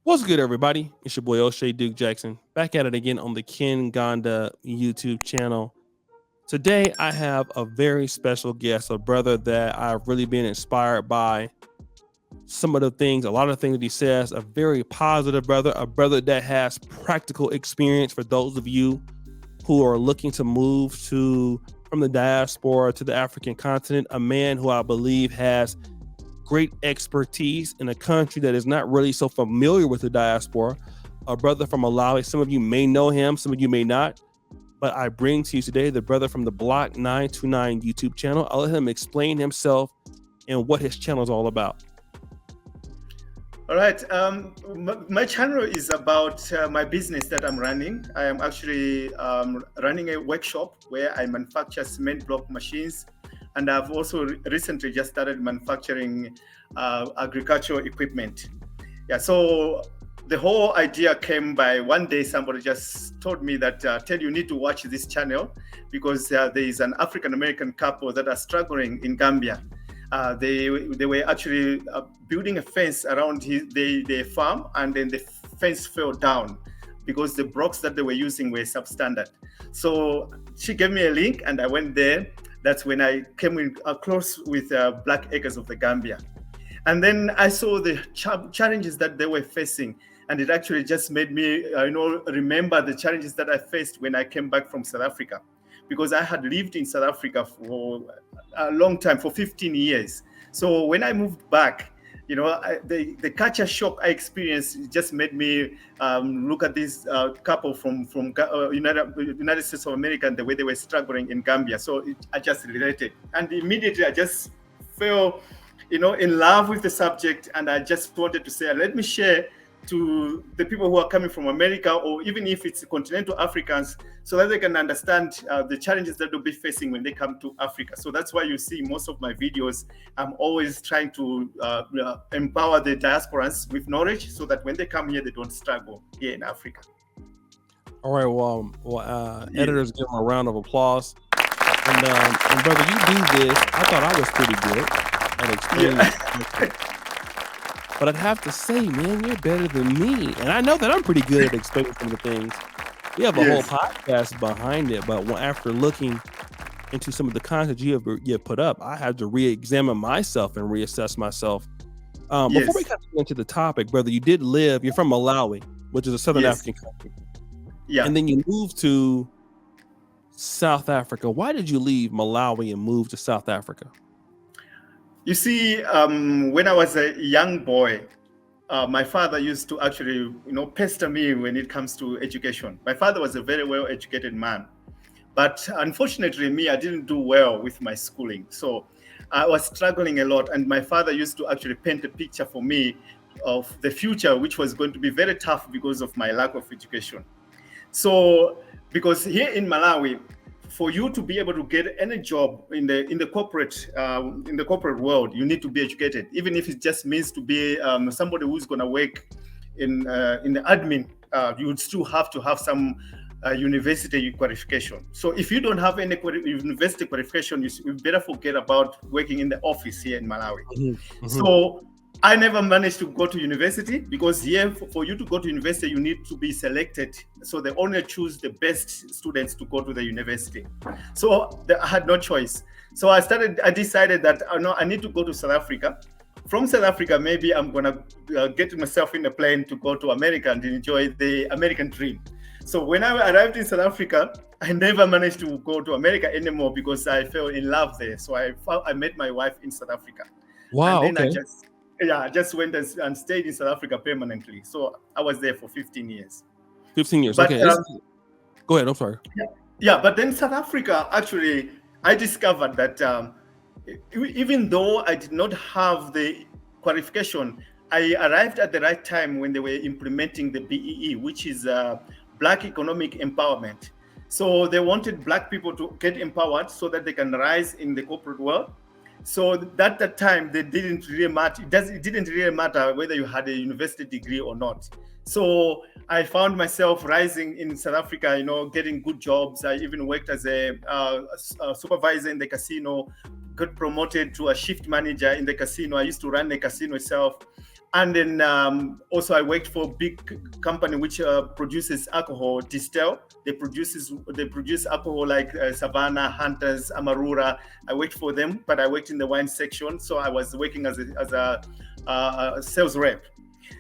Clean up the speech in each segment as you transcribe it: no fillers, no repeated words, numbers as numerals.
What's good, everybody? It's your boy O'Shea Duke Jackson, back at it again on the Ken Gonda YouTube channel. Today, I have a very special guest, a brother that I've really been inspired by. Some of the things, a lot of the things that he says, a very positive brother, a brother that has practical experience for those of you who are looking to move to from the diaspora to the African continent, a man who I believe has great expertise in a country that is not really so familiar with the diaspora. A brother from Malawi. Some of you may know him, some of you may not. But I bring to you today the brother from the Block 929 YouTube channel. I'll let him explain himself and what his channel is all about. All right. My channel is about my business that I'm running. I am actually running a workshop where I manufacture cement block machines. And I've also recently just started manufacturing agricultural equipment. Yeah, so the whole idea came by one day somebody just told me that, Ted, you need to watch this channel because there is an African-American couple that are struggling in Gambia. They were actually building a fence around their farm, and then the fence fell down because the blocks that they were using were substandard. So she gave me a link and I went there. That's when I came in close with Black Acres of the Gambia. And then I saw the challenges that they were facing. And it actually just made me remember the challenges that I faced when I came back from South Africa. Because I had lived in South Africa for a long time, for 15 years. So when I moved back, the culture shock I experienced just made me look at this couple from United States of America and the way they were struggling in Gambia. So I just related, and immediately I just fell, in love with the subject, and I just wanted to say, let me share to the people who are coming from America, or even if it's continental Africans, so that they can understand the challenges that they'll be facing when they come to Africa. So that's why you see most of my videos, I'm always trying to empower the diasporans with knowledge so that when they come here, they don't struggle here in Africa. All right, editors, give him a round of applause. And brother, you do this. I thought I was pretty good at explaining. Yeah. But I'd have to say, man, you're better than me. And I know that I'm pretty good at explaining some of the things. We have a whole podcast behind it. But after looking into some of the content you have put up, I had to re-examine myself and reassess myself. Before we come into the topic, brother, you're from Malawi, which is a Southern African country. Yeah. And then you moved to South Africa. Why did you leave Malawi and move to South Africa? You see, when I was a young boy, my father used to actually, pester me when it comes to education. My father was a very well-educated man, but unfortunately, I didn't do well with my schooling. So I was struggling a lot, and my father used to actually paint a picture for me of the future, which was going to be very tough because of my lack of education. So, because here in Malawi, for you to be able to get any job in the corporate world, you need to be educated, even if it just means to be somebody who's going to work in the admin. You would still have to have some university qualification. So if you don't have any university qualification, you better forget about working in the office here in Malawi. Mm-hmm. So I never managed to go to university because here, for you to go to university, you need to be selected. So they only choose the best students to go to the university. So I had no choice. So I decided that I need to go to South Africa. From South Africa, maybe I'm going to get myself in a plane to go to America and enjoy the American dream. So when I arrived in South Africa, I never managed to go to America anymore because I fell in love there. So I met my wife in South Africa. Wow, and then okay. I just went and stayed in South Africa permanently. So I was there for 15 years. 15 years, okay. Go ahead, I'm sorry. Yeah, but then South Africa, actually, I discovered that even though I did not have the qualification, I arrived at the right time when they were implementing the BEE, which is Black Economic Empowerment. So they wanted Black people to get empowered so that they can rise in the corporate world. So at that time, they didn't really matter. It didn't really matter whether you had a university degree or not. So I found myself rising in South Africa, getting good jobs. I even worked as a supervisor in the casino, got promoted to a shift manager in the casino. I used to run the casino itself. And then also I worked for a big company which produces alcohol, Distel. They produce alcohol like Savannah, Hunters, Amarura. I worked for them, but I worked in the wine section, so I was working as a sales rep.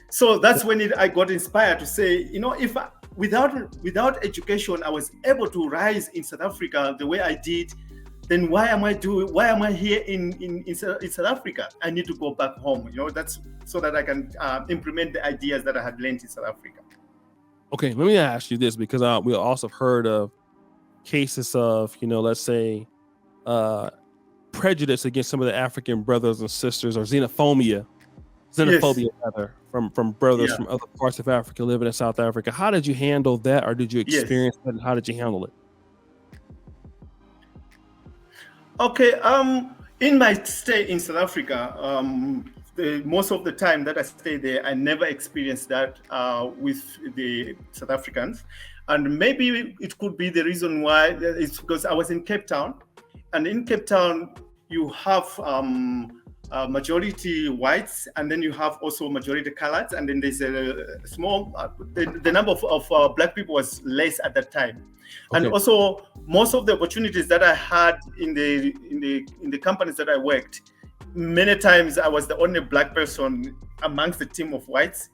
So that's when I got inspired to say, if without education I was able to rise in South Africa the way I did, then why am I here in South Africa? I need to go back home. That's so that I can implement the ideas that I had learned in South Africa. Okay, let me ask you this, because we also heard of cases of, let's say, prejudice against some of the African brothers and sisters, or xenophobia rather, from brothers from other parts of Africa living in South Africa. How did you handle that, or did you experience that, and how did you handle it? Okay, in my stay in South Africa, most of the time that I stay there, I never experienced that with the South Africans. And maybe it could be the reason why. It's because I was in Cape Town, and in Cape Town you have majority whites, and then you have also majority coloreds, and then there's a small the number of black people was less at that time. Okay. And also most of the opportunities that I had in the companies that I worked, many times I was the only black person amongst the team of whites.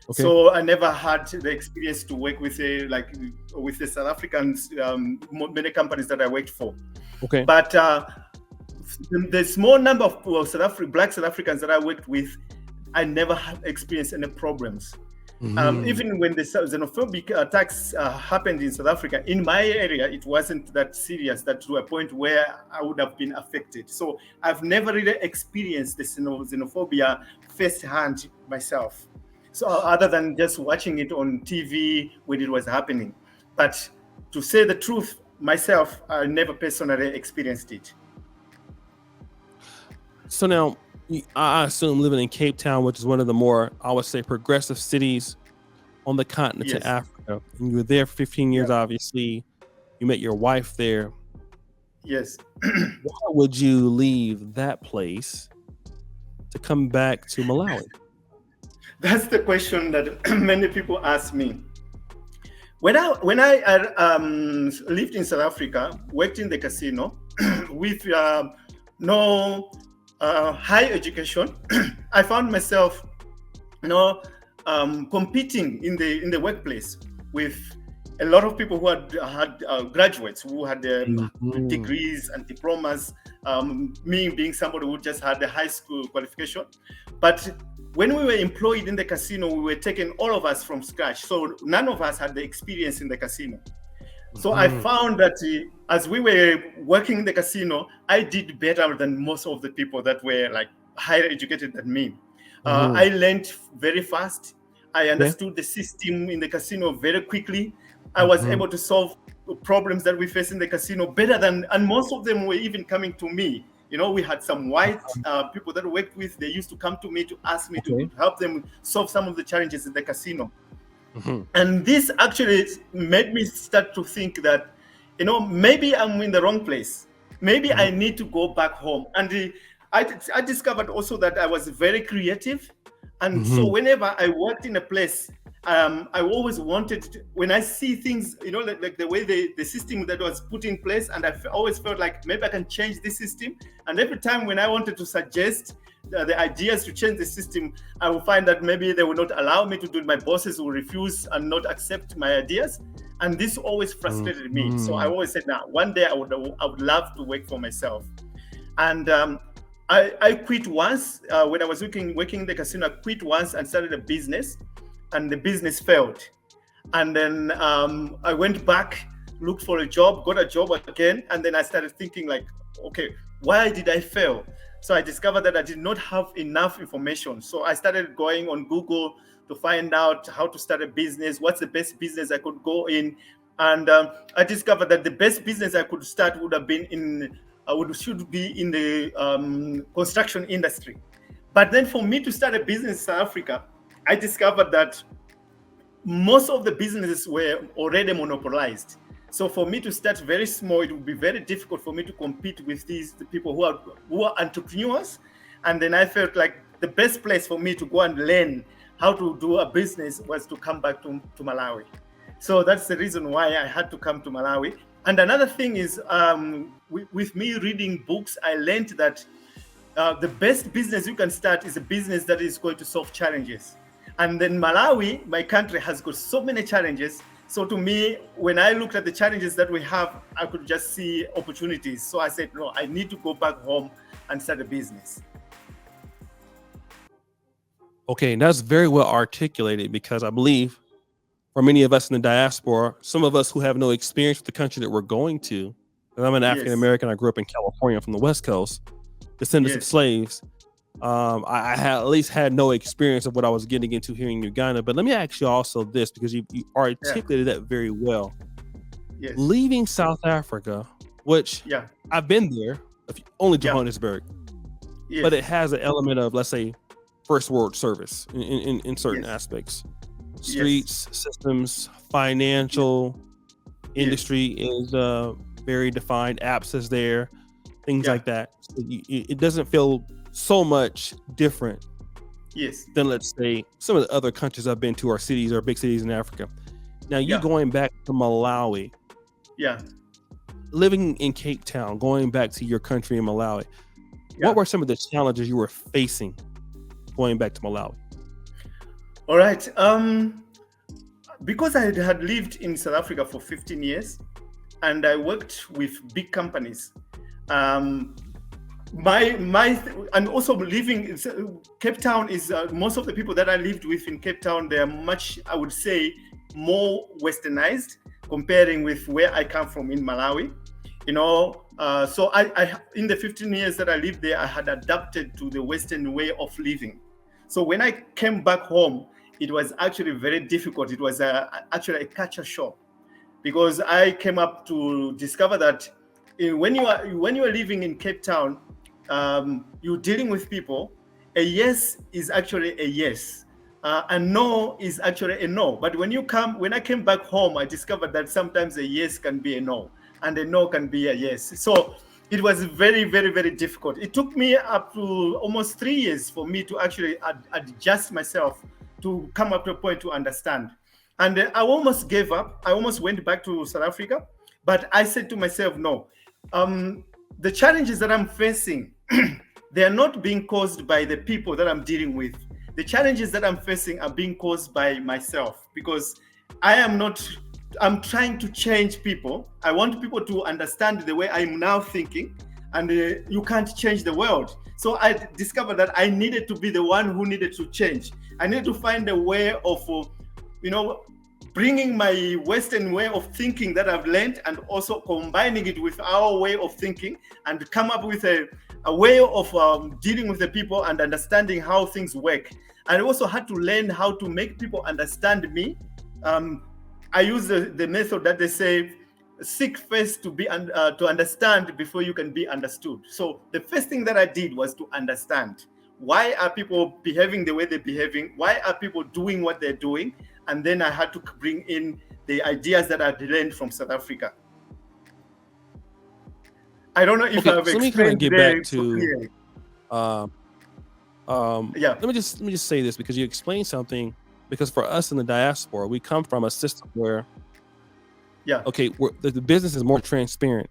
Okay. So I never had the experience to work with with the South Africans, many companies that I worked for. Okay. But the small number of black South Africans that I worked with, I never had experienced any problems. Mm-hmm. Even when the xenophobic attacks happened in South Africa, in my area, it wasn't that serious, that to a point where I would have been affected. So I've never really experienced the xenophobia firsthand myself. So other than just watching it on TV when it was happening. But to say the truth, myself, I never personally experienced it. So now, I assume living in Cape Town, which is one of the more, I would say, progressive cities on the continent to Africa. And you were there for 15 years, obviously. You met your wife there. Yes. Why would you leave that place to come back to Malawi? That's the question that many people ask me. When I lived in South Africa, worked in the casino with no high education, I found myself, competing in the workplace with a lot of people who had graduates, who had degrees and diplomas. Me being somebody who just had a high school qualification, but when we were employed in the casino, we were taking all of us from scratch. So none of us had the experience in the casino. So I found that as we were working in the casino, I did better than most of the people that were like higher educated than me. I learned very fast. I understood the system in the casino very quickly. I was able to solve problems that we face in the casino better and most of them were even coming to me. We had some white people that we worked with. They used to come to me to ask me to help them solve some of the challenges in the casino. And this actually made me start to think that, maybe I'm in the wrong place. Maybe I need to go back home. And I discovered also that I was very creative. And so whenever I worked in a place, I always wanted when I see things, like the way the system that was put in place, and I always felt like maybe I can change this system. And every time when I wanted to suggest the ideas to change the system, I would find that maybe they would not allow me to do it. My bosses will refuse and not accept my ideas. And this always frustrated me. So I always said, one day I would love to work for myself. And I quit once when I was working in the casino. I quit once and started a business, and the business failed. And then I went back, looked for a job, got a job again, and then I started thinking like, okay, why did I fail? So I discovered that I did not have enough information. So I started going on Google to find out how to start a business, what's the best business I could go in. And I discovered that the best business I could start would have been should be in the construction industry. But then for me to start a business in South Africa, I discovered that most of the businesses were already monopolized. So for me to start very small, it would be very difficult for me to compete with the people who are entrepreneurs. And then I felt like the best place for me to go and learn how to do a business was to come back to Malawi. So that's the reason why I had to come to Malawi. And another thing is, with me reading books, I learned that the best business you can start is a business that is going to solve challenges. And then Malawi, my country, has got so many challenges. So to me, when I looked at the challenges that we have, I could just see opportunities. So I said, no, I need to go back home and start a business. Okay, and that's very well articulated, because I believe for many of us in the diaspora, some of us who have no experience with the country that we're going to, and I'm an African American, I grew up in California from the West Coast, descendants of slaves. I had at least had no experience of what I was getting into here in Uganda. But let me ask you also this, because you articulated that very well. Leaving South Africa, which I've been there, only to Johannesburg, but it has an element of, let's say, first world service in certain aspects. Streets, systems, financial industry is very defined. Apps is there, things like that. So it doesn't feel so much different than, let's say, some of the other countries I've been to, or cities or big cities in Africa. Now you going back to Malawi, living in Cape Town, going back to your country in Malawi, what were some of the challenges you were facing going back to Malawi? All right. Because I had lived in South Africa for 15 years and I worked with big companies, and also living in Cape Town is most of the people that I lived with in Cape Town, they are much, I would say, more westernized comparing with where I come from in Malawi. So I in the 15 years that I lived there, I had adapted to the Western way of living. So when I came back home, it was actually very difficult. It was actually a culture shock, because I came up to discover that when you are living in Cape Town, you're dealing with people. A yes is actually a yes. A no is actually a no. But when I came back home, I discovered that sometimes a yes can be a no, and a no can be a yes. So it was very, very, very difficult. It took me up to almost 3 years for me to actually adjust myself to come up to a point to understand. And I almost gave up. I almost went back to South Africa, but I said to myself, no, the challenges that I'm facing, they are not being caused by the people that I'm dealing with. The challenges that I'm facing are being caused by myself, because I'm trying to change people. I want people to understand the way I'm now thinking, and you can't change the world. So I discovered that I needed to be the one who needed to change. I needed to find a way of, bringing my Western way of thinking that I've learned, and also combining it with our way of thinking, and come up with a way of dealing with the people and understanding how things work. And I also had to learn how to make people understand me. I use the method that they say, seek first to understand before you can be understood. So the first thing that I did was to understand. Why are people behaving the way they're behaving? Why are people doing what they're doing? And then I had to bring in the ideas that I'd learned from South Africa. I don't know if I've explained. Let me kind of get back to. Let me just say this, because you explained something. Because for us in the diaspora, we come from a system where, the business is more transparent.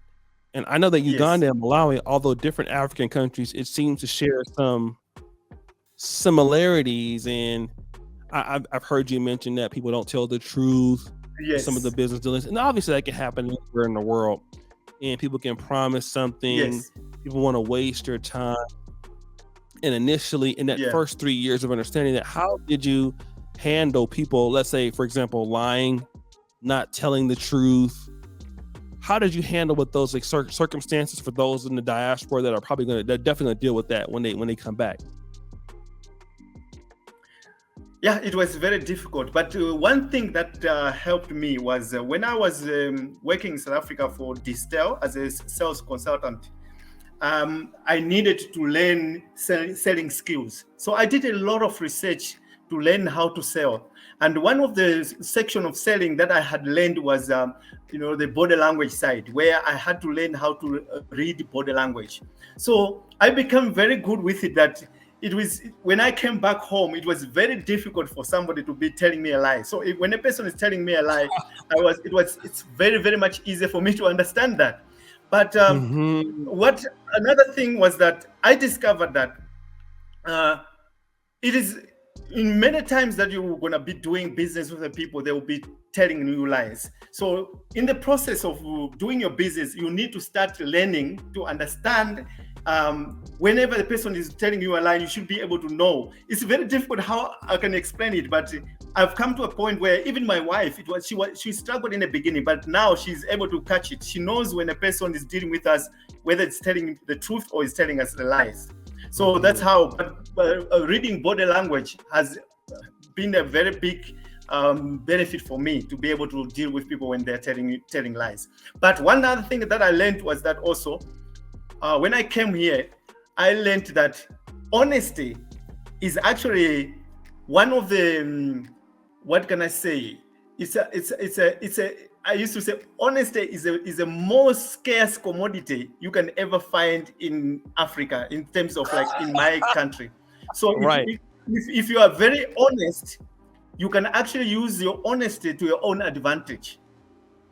And I know that Uganda and Malawi, although different African countries, it seems to share some similarities. And I've heard you mention that people don't tell the truth. Some of the business dealings, and obviously that can happen anywhere in the world. And people can promise something. People want to waste your time. And initially, in that first 3 years of understanding that, how did you handle people, let's say, for example, lying, not telling the truth? How did you handle with those circumstances for those in the diaspora that are they're definitely going to deal with that when they come back? Yeah, it was very difficult. But one thing that helped me was when I was working in South Africa for Distel as a sales consultant, I needed to learn selling skills. So I did a lot of research to learn how to sell. And one of the section of selling that I had learned was, the body language side, where I had to learn how to read body language. So I became very good with it, that it was when I came back home, it was very difficult for somebody to be telling me a lie. So when a person is telling me a lie, it's very, very much easier for me to understand that. But Mm-hmm. what another thing was that I discovered that it is in many times that you're going to be doing business with the people, they will be telling you lies. So in the process of doing your business, you need to start learning to understand. Whenever the person is telling you a lie, you should be able to know. It's very difficult how I can explain it, but I've come to a point where even my wife, she struggled in the beginning, but now she's able to catch it. She knows when a person is dealing with us, whether it's telling the truth or is telling us the lies. So that's how. But reading body language has been a very big benefit for me to be able to deal with people when they're telling lies. But one other thing that I learned was that also when I came here, I learned that honesty is actually one of the what can I say? I used to say honesty is a more scarce commodity you can ever find in Africa in terms of like in my country. So Right. if you are very honest, you can actually use your honesty to your own advantage.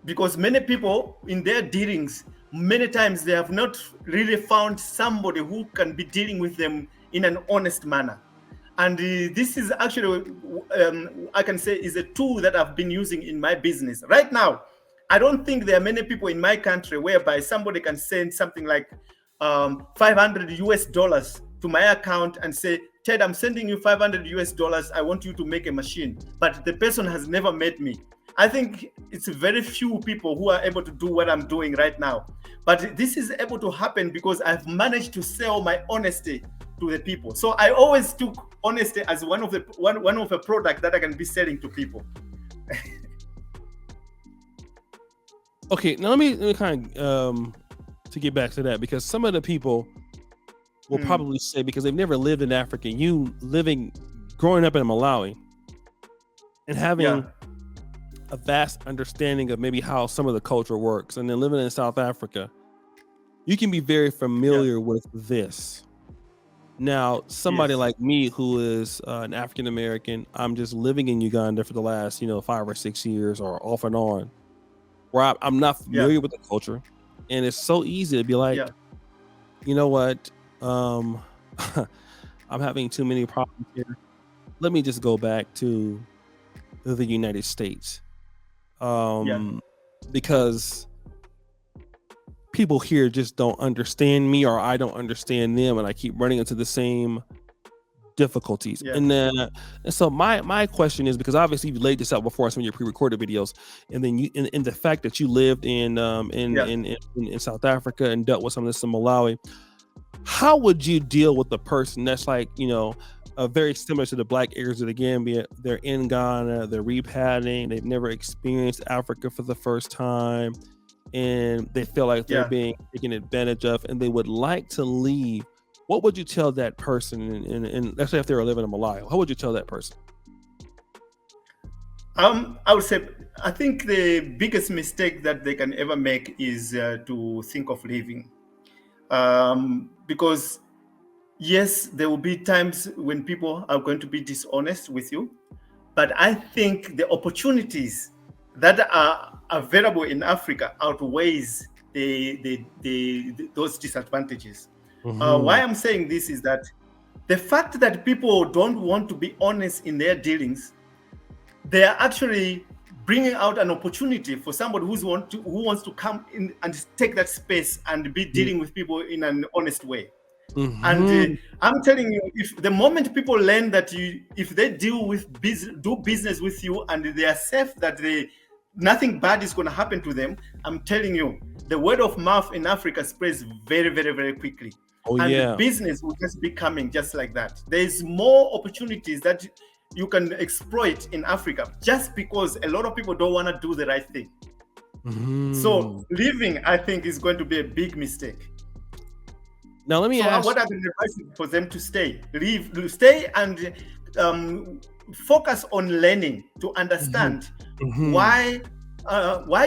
Because many people in their dealings, many times they have not really found somebody who can be dealing with them in an honest manner. And this is actually, I can say, is a tool that I've been using in my business. Right now, I don't think there are many people in my country whereby somebody can send something like 500 US dollars to my account and say, Ted, I'm sending you 500 US dollars. I want you to make a machine. But the person has never met me. I think it's very few people who are able to do what I'm doing right now. But this is able to happen because I've managed to sell my honesty to the people. So I always took honesty as one of a product that I can be selling to people. Okay, now let me kind of to get back to that, because some of the people will probably say, because they've never lived in Africa, you growing up in Malawi and having a vast understanding of maybe how some of the culture works, and then living in South Africa, you can be very familiar with this. Now, somebody like me who is an African American, I'm just living in Uganda for the last 5 or 6 years, or off and on, where I'm not familiar with the culture, and it's so easy to be like, you know what, I'm having too many problems here. Let me just go back to the United States, because people here just don't understand me, or I don't understand them, and I keep running into the same difficulties. And so my question is, because obviously you've laid this out before in some of your pre-recorded videos, and then in the fact that you lived in South Africa and dealt with some of this in Malawi, how would you deal with a person that's like, very similar to the black heirs of the Gambia? They're in Ghana, they're repatting, they've never experienced Africa for the first time, and they feel like they're being taken advantage of, and they would like to leave. What would you tell that person? And let's say if they were living in Malawi, how would you tell that person? I would say, I think the biggest mistake that they can ever make is to think of leaving. Because yes, there will be times when people are going to be dishonest with you, but I think the opportunities that are available in Africa outweighs those disadvantages. Why I'm saying this is that the fact that people don't want to be honest in their dealings, they are actually bringing out an opportunity for somebody who wants to come in and take that space and be dealing with people in an honest way. And I'm telling you, if the moment people learn that if they do business with you and they are safe, that nothing bad is going to happen to them, I'm telling you, the word of mouth in Africa spreads very, very, very quickly. The business will just be coming just like that. There's more opportunities that you can exploit in Africa just because a lot of people don't want to do the right thing. So leaving, I think, is going to be a big mistake. Now let me ask. What are the advice for them to stay? Stay and focus on learning to understand why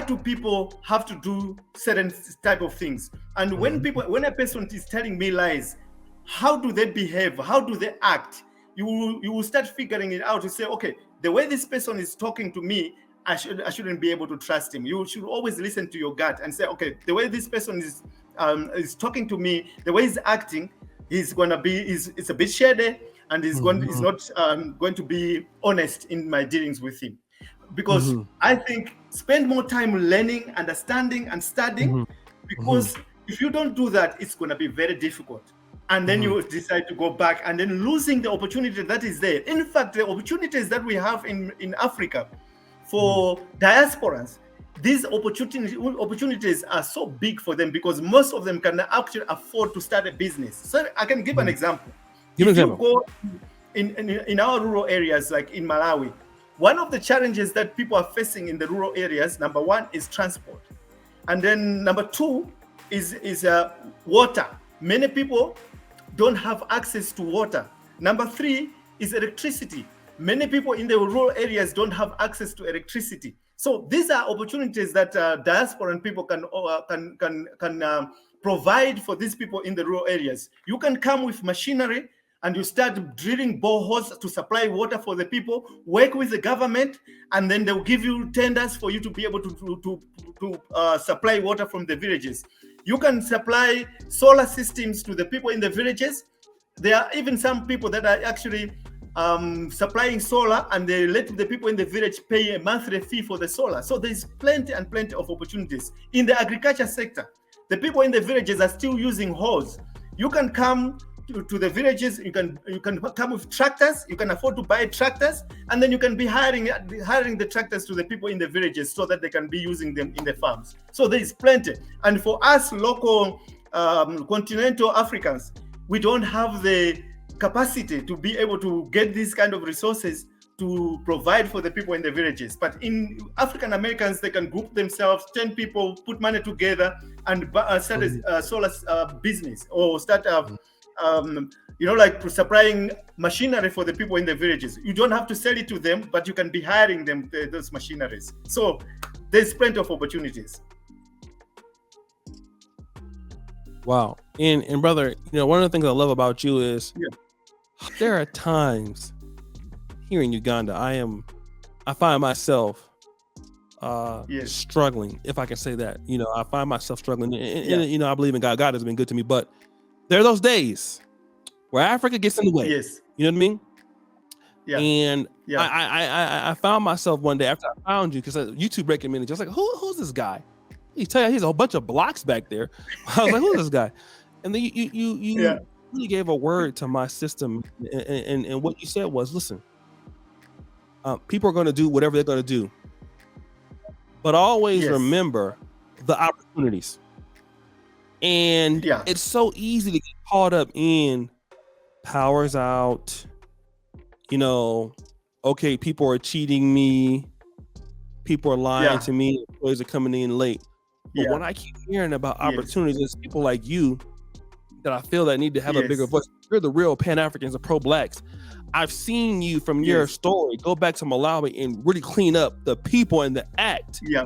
do people have to do certain type of things. And when a person is telling me lies, how do they behave? How do they act? You will start figuring it out. You say, okay, the way this person is talking to me, I shouldn't be able to trust him. You should always listen to your gut and say, okay, the way this person is talking to me, the way he's acting, it's a bit shady, and he's not going to be honest in my dealings with him. Because I think spend more time learning, understanding, and studying. Because if you don't do that, it's going to be very difficult. And then you decide to go back, and then losing the opportunity that is there. In fact, the opportunities that we have in Africa for diasporans, these opportunities are so big for them, because most of them can actually afford to start a business. So I can give an example. If you go in our rural areas, like in Malawi, one of the challenges that people are facing in the rural areas, number one, is transport. And then number two is water. Many people don't have access to water. Number three is electricity. Many people in the rural areas don't have access to electricity. So these are opportunities that diasporan people can provide for these people in the rural areas. You can come with machinery and you start drilling boreholes to supply water for the people, work with the government, and then they'll give you tenders for you to be able to supply water from the villages. You can supply solar systems to the people in the villages. There are even some people that are actually supplying solar, and they let the people in the village pay a monthly fee for the solar. So there's plenty and plenty of opportunities. In the agriculture sector, the people in the villages are still using hoes. You can come to the villages, you can come with tractors, you can afford to buy tractors, and then you can be hiring the tractors to the people in the villages so that they can be using them in the farms. So there is plenty. And for us local continental Africans, we don't have the capacity to be able to get these kind of resources to provide for the people in the villages. But in African Americans, they can group themselves, 10 people, put money together, and start a solar business, or start like supplying machinery for the people in the villages. You don't have to sell it to them, but you can be hiring them, those machineries. So there's plenty of opportunities. Wow. And brother, one of the things I love about you is there are times here in Uganda, I find myself struggling, if I can say that. I find myself struggling. And I believe in God. God has been good to me, but there are those days where Africa gets in the way. Yes. You know what I mean? Yeah. And I found myself one day after I found you, because YouTube recommended, just like, who's this guy? He tell you he's a whole bunch of blocks back there. I was like, who's this guy? And then you really gave a word to my system, and what you said was, listen, people are going to do whatever they're going to do, but always remember the opportunities. And it's so easy to get caught up in power's out. Okay, people are cheating me. People are lying to me. Employees are coming in late. But when I keep hearing about opportunities, there's people like you that I feel that need to have a bigger voice. You're the real Pan-Africans and pro-blacks. I've seen you from your story go back to Malawi and really clean up the people and the act. Yeah.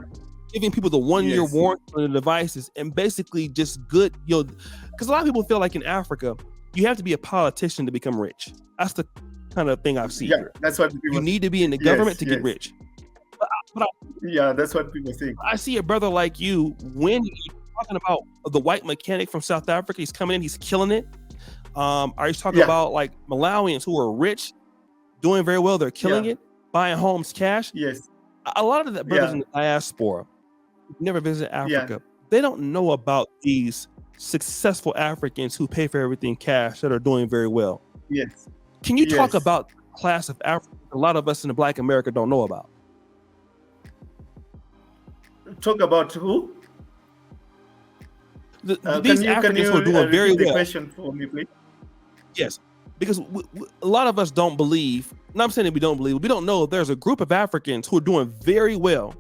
Giving people the 1-year warranty on the devices, and basically just good, because a lot of people feel like in Africa, you have to be a politician to become rich. That's the kind of thing I've seen. Yeah, that's what people, you need to be in the government to get rich. That's what people think. I see a brother like you, when you're talking about the white mechanic from South Africa, he's coming in, he's killing it. Are you talking about like Malawians who are rich, doing very well, they're killing it, buying homes cash? Yes. A lot of the brothers in the diaspora never visit Africa. They don't know about these successful Africans who pay for everything cash that are doing very well. Yes. Can you talk about the class of Africans a lot of us in the Black America don't know about? Talk about who? These Africans who are doing very well. Question for me, please. Yes, because a lot of us don't believe. And I'm saying that we don't believe. We don't know there's a group of Africans who are doing very well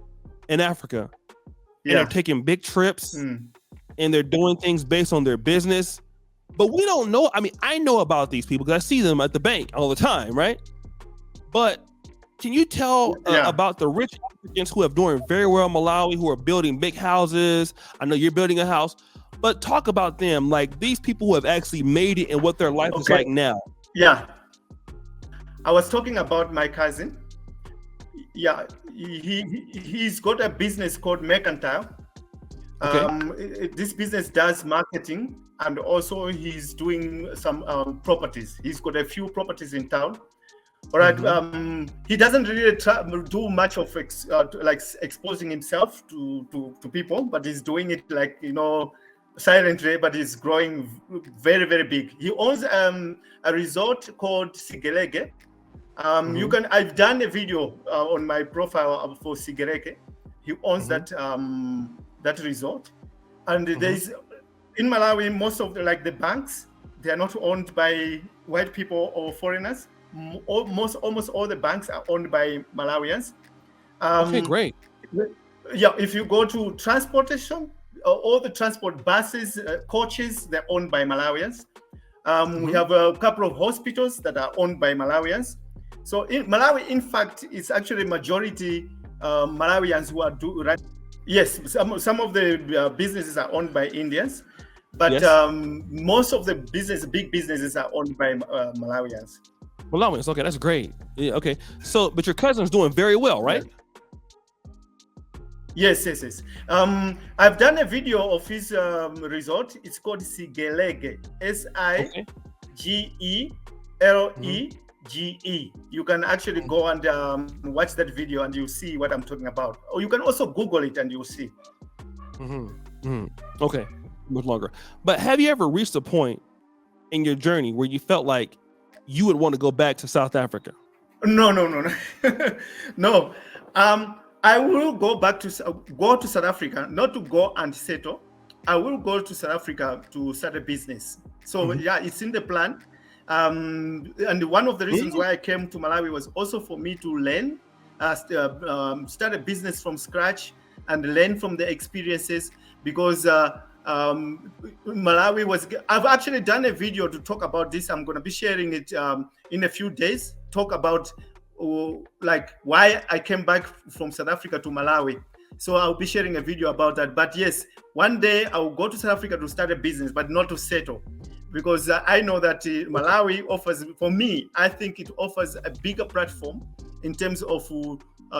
in Africa, and they're taking big trips, and they're doing things based on their business. But we don't know. I mean, I know about these people because I see them at the bank all the time, right? But can you tell about the rich Africans who are doing very well in Malawi, who are building big houses? I know you're building a house. But talk about them, like these people who have actually made it and what their life is like now. Yeah, I was talking about my cousin. Yeah, he's got a business called Mercantile. This business does marketing, and also he's doing some properties. He's got a few properties in town. All right. He doesn't really do much of like exposing himself to people, but he's doing it like, silently, but he's growing very, very big. He owns a resort called Sigelege. I've done a video on my profile for Sigelege. He owns that resort, and there's in Malawi, most of the banks, they are not owned by white people or foreigners. Almost all the banks are owned by Malawians. Okay, great. Yeah, if you go to transportation, all the transport buses, coaches, they're owned by Malawians. We have a couple of hospitals that are owned by Malawians. So in Malawi, in fact, it's actually majority Malawians who are right. Yes, some of the businesses are owned by Indians, but most of the big businesses are owned by Malawians. Malawians, okay, that's great. Yeah, okay. So, but your cousin's doing very well, right? Yes. I've done a video of his resort. It's called Sigelege, Sigelege. You can actually go and watch that video, and you'll see what I'm talking about. Or you can also Google it, and you'll see. Okay, much longer. But have you ever reached a point in your journey where you felt like you would want to go back to South Africa? No. No. I will go back to South Africa, not to go and settle. I will go to South Africa to start a business. So yeah, it's in the plan. And one of the reasons why I came to Malawi was also for me to learn, start a business from scratch and learn from the experiences, because Malawi I've actually done a video to talk about this. I'm going to be sharing it in a few days, talk about like why I came back from South Africa to Malawi. So I'll be sharing a video about that. But yes, one day I'll go to South Africa to start a business, but not to settle, because I know that Malawi offers, for me, I think it offers a bigger platform in terms of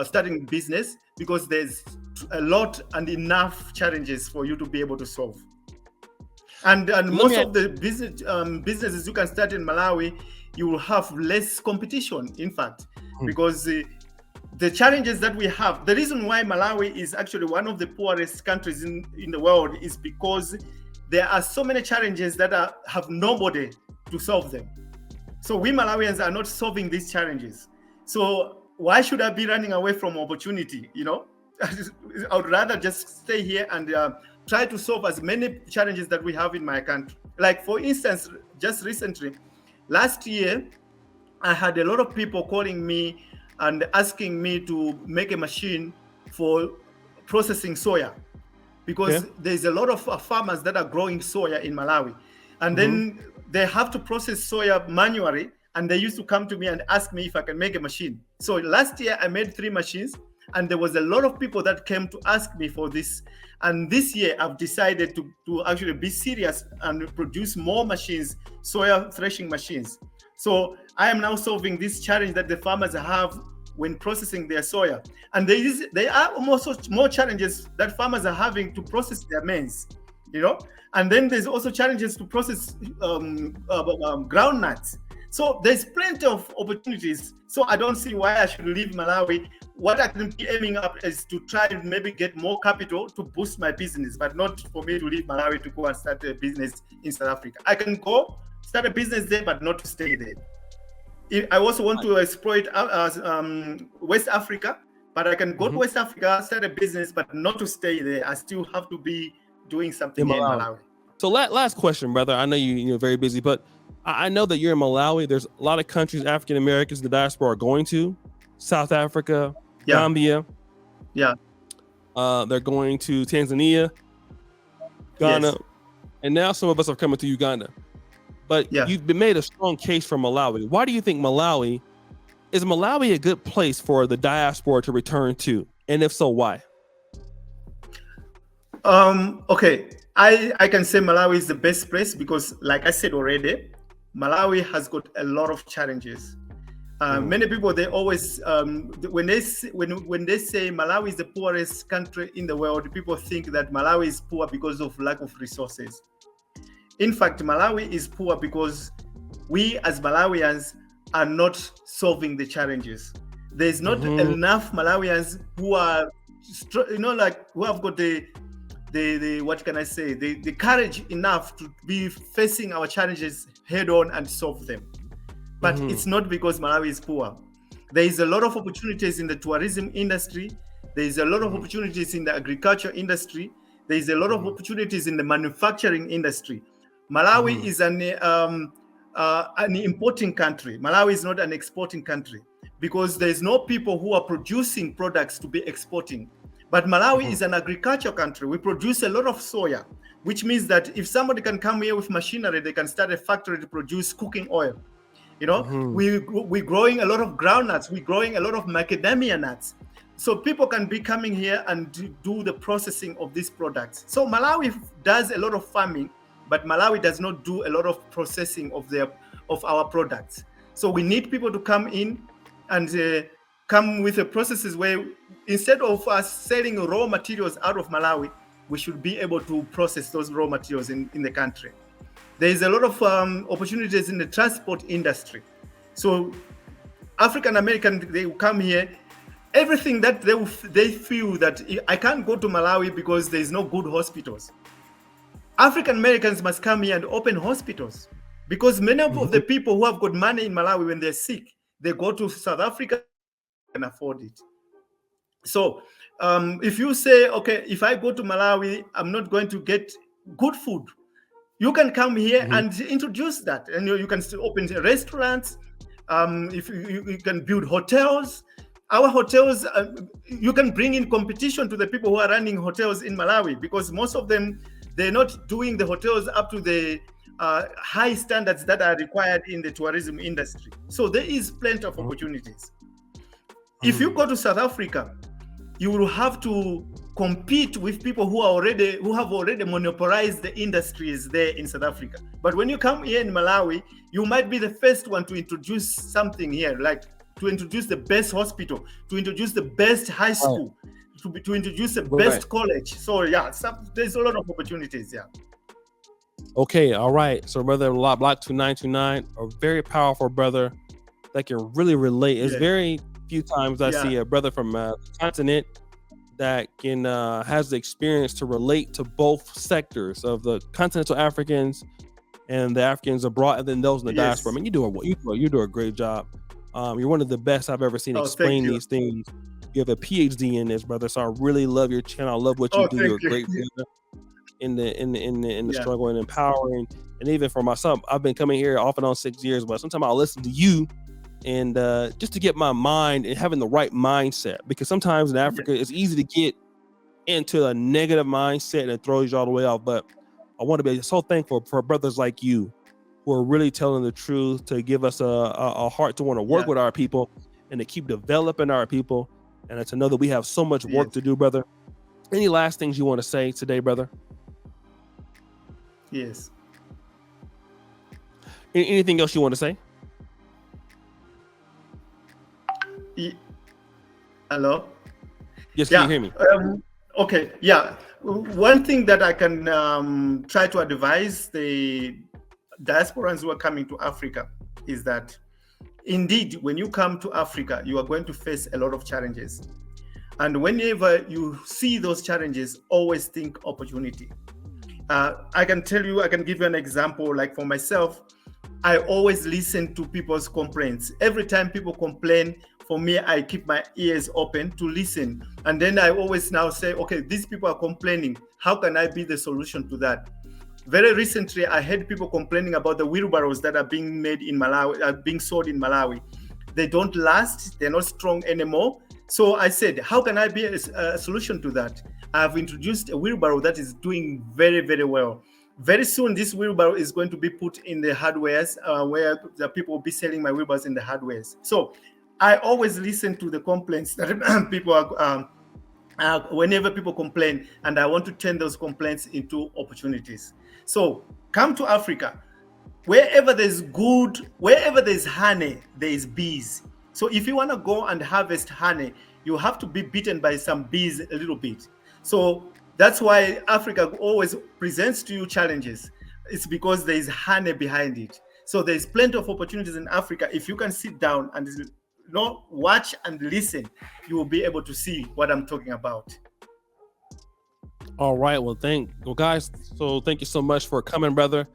starting business, because there's a lot and enough challenges for you to be able to solve. And most of the businesses you can start in Malawi, you will have less competition, in fact, because the challenges that we have, the reason why Malawi is actually one of the poorest countries in the world is because there are so many challenges that have nobody to solve them. So we Malawians are not solving these challenges. So why should I be running away from opportunity? I would rather just stay here and try to solve as many challenges that we have in my country. Like, for instance, just recently, last year, I had a lot of people calling me and asking me to make a machine for processing soya, because there's a lot of farmers that are growing soya in Malawi, and then they have to process soya manually, and they used to come to me and ask me if I can make a machine. So last year I made 3 machines, and there was a lot of people that came to ask me for this. And this year I've decided to actually be serious and produce more machines, soya threshing machines. So I am now solving this challenge that the farmers have when processing their soya. And there are almost more challenges that farmers are having to process their maize, and then there's also challenges to process groundnuts. So there's plenty of opportunities. So I don't see why I should leave Malawi. What I can be aiming up is to try and maybe get more capital to boost my business, but not for me to leave Malawi to go and start a business in South Africa. I can go start a business there, but not to stay there. I also want to exploit West Africa, but I can go to West Africa, start a business, but not to stay there. I still have to be doing something in Malawi. So last question, brother. I know you're very busy, but I know that you're in Malawi. There's a lot of countries African Americans, the diaspora, are going to. South Africa, Gambia. Yeah. They're going to Tanzania, Ghana, and now some of us are coming to Uganda. But you've been made a strong case for Malawi. Why do you think is Malawi a good place for the diaspora to return to? And if so, why? Okay. I can say Malawi is the best place because, like I said already, Malawi has got a lot of challenges. Many people, they always when they say Malawi is the poorest country in the world, people think that Malawi is poor because of lack of resources. In fact, Malawi is poor because we as Malawians are not solving the challenges. There's not enough Malawians who are, who have got the what can I say, the courage enough to be facing our challenges head on and solve them. But it's not because Malawi is poor. There is a lot of opportunities in the tourism industry. There is a lot of opportunities in the agriculture industry. There is a lot of opportunities in the manufacturing industry. Malawi is an importing country. Malawi is not an exporting country because there's no people who are producing products to be exporting. But Malawi is an agriculture country. We produce a lot of soya, which means that if somebody can come here with machinery, they can start a factory to produce cooking oil. We're growing a lot of groundnuts. We're growing a lot of macadamia nuts. So people can be coming here and do the processing of these products. So Malawi does a lot of farming, but Malawi does not do a lot of processing of our products. So we need people to come in and come with the processes where instead of us selling raw materials out of Malawi, we should be able to process those raw materials in the country. There is a lot of opportunities in the transport industry. So African Americans, they will come here. Everything that they feel that I can't go to Malawi because there is no good hospitals. African Americans must come here and open hospitals because many of the people who have got money in Malawi, when they're sick, they go to South Africa and afford it. So if you say, okay, if I go to Malawi, I'm not going to get good food, you can come here and introduce that, and you can still open restaurants. If you can build hotels, our hotels, you can bring in competition to the people who are running hotels in Malawi because most of them, they're not doing the hotels up to the high standards that are required in the tourism industry. So there is plenty of opportunities. If you go to South Africa, you will have to compete with people who have already monopolized the industries there in South Africa. But when you come here in Malawi, you might be the first one to introduce something here, like to introduce the best hospital, to introduce the best high school, to introduce the best college. So yeah, there's a lot of opportunities. Yeah. Okay, all right. So brother Block 2929, a very powerful brother that can really relate. It's very few times I see a brother from the continent that can has the experience to relate to both sectors of the continental Africans and the Africans abroad, and then those in the diaspora. I mean, you do a great job. You're one of the best I've ever seen explain these things. You have a PhD in this, brother. So I really love your channel. I love what you do. You're a great brother in the struggle and empowering. And even for myself, I've been coming here off and on 6 years, but sometimes I'll listen to you and just to get my mind and having the right mindset, because sometimes in Africa it's easy to get into a negative mindset and it throws you all the way off. But I want to be so thankful for brothers like you who are really telling the truth, to give us a heart to want to work with our people and to keep developing our people, and to know that we have so much work to do, brother. Any last things you want to say today, brother? Yes. Anything else you want to say? Hello? Yes, can you hear me? Okay, yeah. One thing that I can try to advise the diasporans who are coming to Africa is that indeed, when you come to Africa, you are going to face a lot of challenges. And whenever you see those challenges, always think opportunity. I can give you an example. Like for myself, I always listen to people's complaints. Every time people complain, for me, I keep my ears open to listen. And then I always now say, okay, these people are complaining. How can I be the solution to that? Very recently, I heard people complaining about the wheelbarrows that are being made in Malawi, being sold in Malawi. They don't last. They're not strong anymore. So I said, how can I be a solution to that? I've introduced a wheelbarrow that is doing very, very well. Very soon, this wheelbarrow is going to be put in the hardwares where the people will be selling my wheelbarrows in the hardwares. So I always listen to the complaints that people are whenever people complain, and I want to turn those complaints into opportunities. So come to Africa. Wherever there's honey, there is bees. So if you want to go and harvest honey, you have to be bitten by some bees a little bit. So that's why Africa always presents to you challenges. It's because there is honey behind it. So there's plenty of opportunities in Africa. If you can sit down and watch and listen, you will be able to see what I'm talking about. All right. Well, guys. So thank you so much for coming, brother,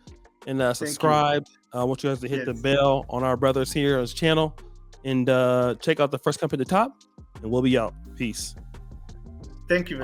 and subscribe. I want you guys to hit the bell on our brothers here on his channel, and check out the first company at the top, and we'll be out. Peace. Thank you.